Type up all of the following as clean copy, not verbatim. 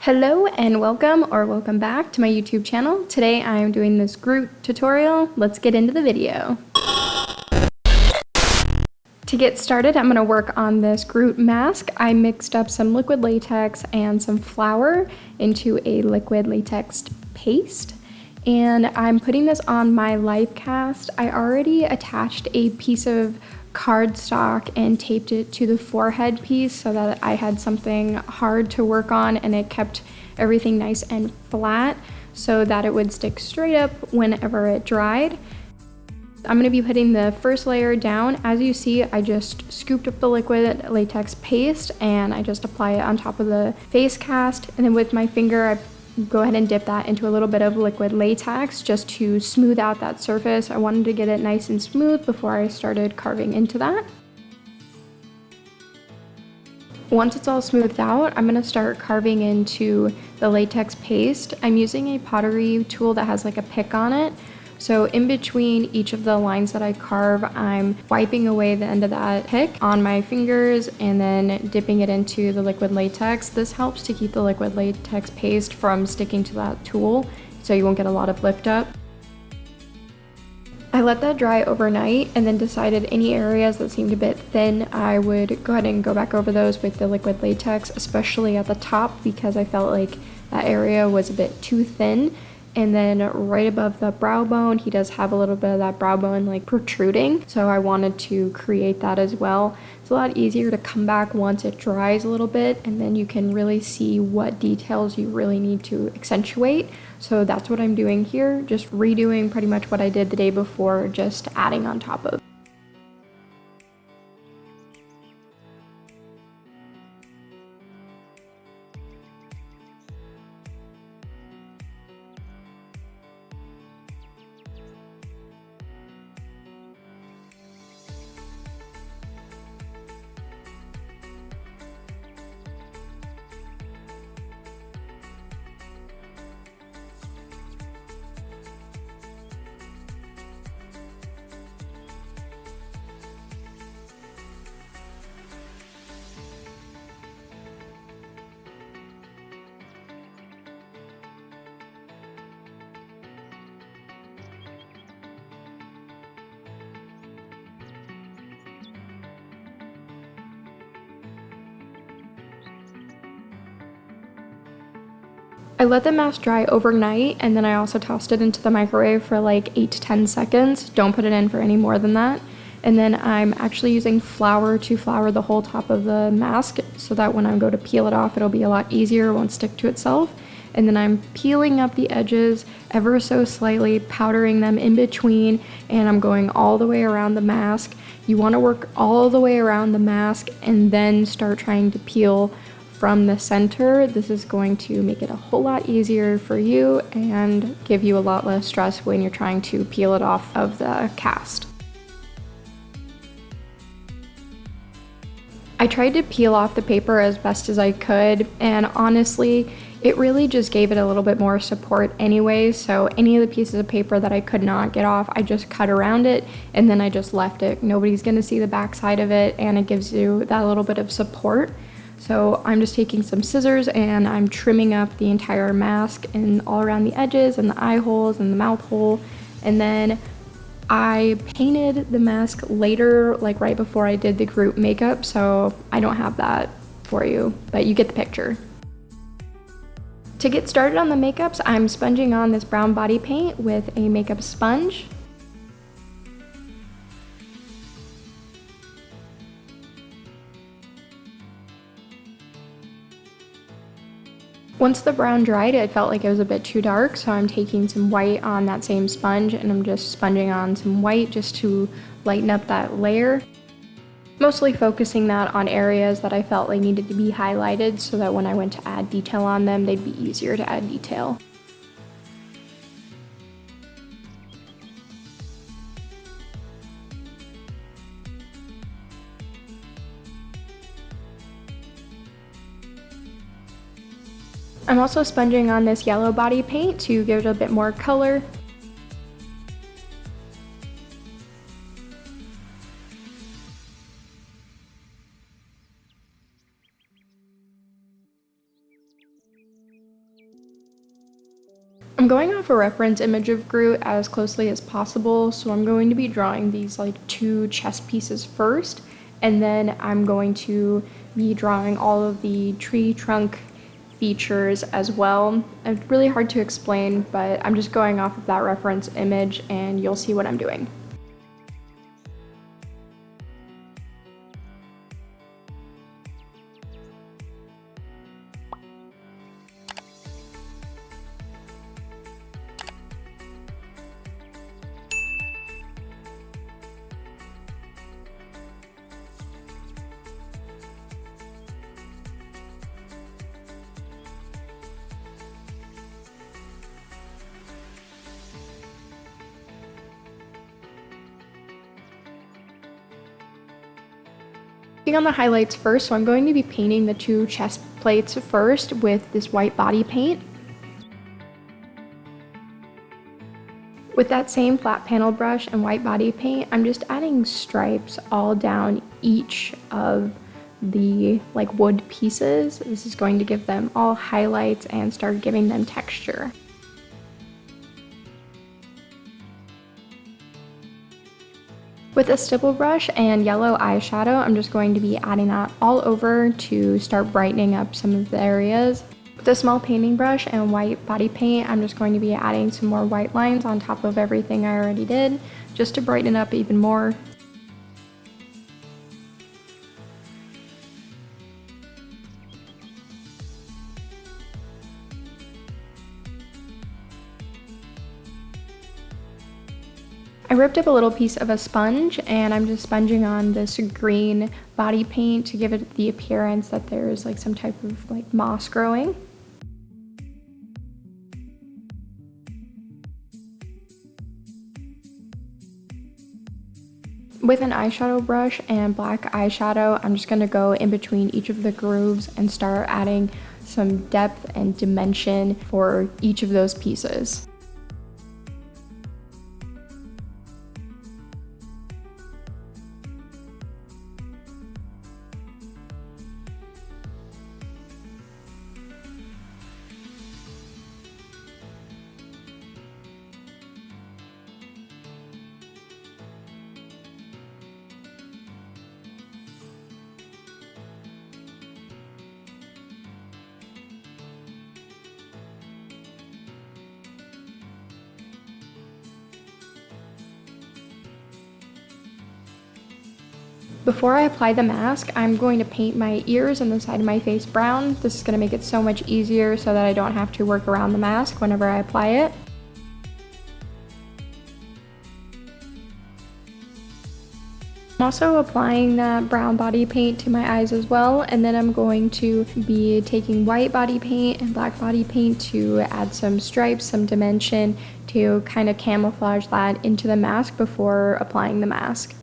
Hello and welcome back to my YouTube channel. Today I am doing this Groot tutorial. Let's get into the video. To get started, I'm going to work on this Groot mask. I mixed up some liquid latex and some flour into a liquid latex paste. And I'm putting this on my life cast. I already attached a piece of cardstock and taped it to the forehead piece so that I had something hard to work on, and it kept everything nice and flat so that it would stick straight up whenever it dried. I'm going to be putting the first layer down. As you see, I just scooped up the liquid latex paste and I just apply it on top of the face cast, and then with my finger I go ahead and dip that into a little bit of liquid latex just to smooth out that surface. I wanted to get it nice and smooth before I started carving into that. Once it's all smoothed out, I'm going to start carving into the latex paste. I'm using a pottery tool that has like a pick on it. So in between each of the lines that I carve, I'm wiping away the end of that pick on my fingers and then dipping it into the liquid latex. This helps to keep the liquid latex paste from sticking to that tool, so you won't get a lot of lift up. I let that dry overnight and then decided any areas that seemed a bit thin, I would go ahead and go back over those with the liquid latex, especially at the top because I felt like that area was a bit too thin. And then right above the brow bone, he does have a little bit of that brow bone like protruding, so I wanted to create that as well. It's a lot easier to come back once it dries a little bit, and then you can really see what details you really need to accentuate. So that's what I'm doing here, just redoing pretty much what I did the day before, just adding on top of. I let the mask dry overnight, and then I also tossed it into the microwave for like 8 to 10 seconds. Don't put it in for any more than that. And then I'm actually using flour to flour the whole top of the mask so that when I go to peel it off, it'll be a lot easier, it won't stick to itself. And then I'm peeling up the edges ever so slightly, powdering them in between, and I'm going all the way around the mask. You want to work all the way around the mask and then start trying to peel from the center. This is going to make it a whole lot easier for you and give you a lot less stress when you're trying to peel it off of the cast. I tried to peel off the paper as best as I could, and honestly, it really just gave it a little bit more support anyway, so any of the pieces of paper that I could not get off, I just cut around it and then I just left it. Nobody's gonna see the back side of it, and it gives you that little bit of support. So I'm just taking some scissors and I'm trimming up the entire mask and all around the edges and the eye holes and the mouth hole. And then I painted the mask later, like right before I did the Groot makeup, so I don't have that for you, but you get the picture. To get started on the makeups, I'm sponging on this brown body paint with a makeup sponge. Once the brown dried, it felt like it was a bit too dark, so I'm taking some white on that same sponge and I'm just sponging on some white just to lighten up that layer. Mostly focusing that on areas that I felt like needed to be highlighted so that when I went to add detail on them, they'd be easier to add detail. I'm also sponging on this yellow body paint to give it a bit more color. I'm going off a reference image of Groot as closely as possible, so I'm going to be drawing these like 2 chest pieces first, and then I'm going to be drawing all of the tree trunk features as well. It's really hard to explain, but I'm just going off of that reference image and you'll see what I'm doing. On the highlights first, so I'm going to be painting the 2 chest plates first with this white body paint. With that same flat panel brush and white body paint, I'm just adding stripes all down each of the like wood pieces. This is going to give them all highlights and start giving them texture. With a stipple brush and yellow eyeshadow, I'm just going to be adding that all over to start brightening up some of the areas. With a small painting brush and white body paint, I'm just going to be adding some more white lines on top of everything I already did, just to brighten it up even more. I ripped up a little piece of a sponge and I'm just sponging on this green body paint to give it the appearance that there's like some type of like moss growing. With an eyeshadow brush and black eyeshadow, I'm just going to go in between each of the grooves and start adding some depth and dimension for each of those pieces. Before I apply the mask, I'm going to paint my ears and the side of my face brown. This is going to make it so much easier so that I don't have to work around the mask whenever I apply it. I'm also applying that brown body paint to my eyes as well, and then I'm going to be taking white body paint and black body paint to add some stripes, some dimension, to kind of camouflage that into the mask before applying the mask.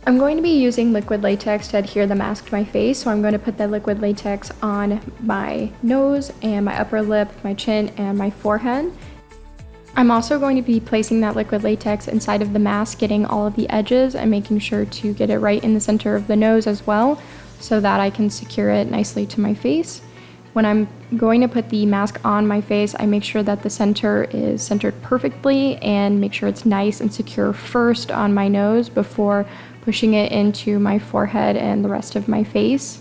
I'm going to be using liquid latex to adhere the mask to my face, so I'm going to put the liquid latex on my nose and my upper lip, my chin, and my forehead. I'm also going to be placing that liquid latex inside of the mask, getting all of the edges and making sure to get it right in the center of the nose as well, so that I can secure it nicely to my face. When I'm going to put the mask on my face, I make sure that the center is centered perfectly and make sure it's nice and secure first on my nose before pushing it into my forehead and the rest of my face.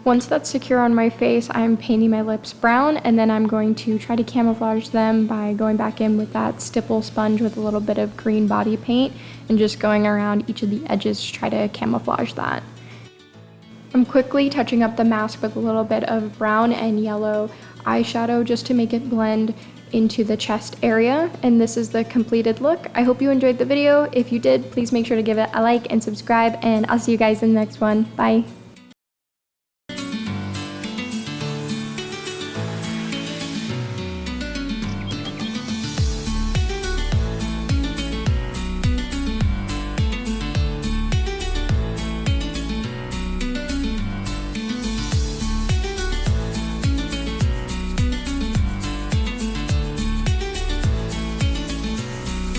Once that's secure on my face, I'm painting my lips brown, and then I'm going to try to camouflage them by going back in with that stipple sponge with a little bit of green body paint and just going around each of the edges to try to camouflage that. I'm quickly touching up the mask with a little bit of brown and yellow eyeshadow just to make it blend into the chest area, and this is the completed look. I hope you enjoyed the video. If you did, please make sure to give it a like and subscribe, and I'll see you guys in the next one. Bye.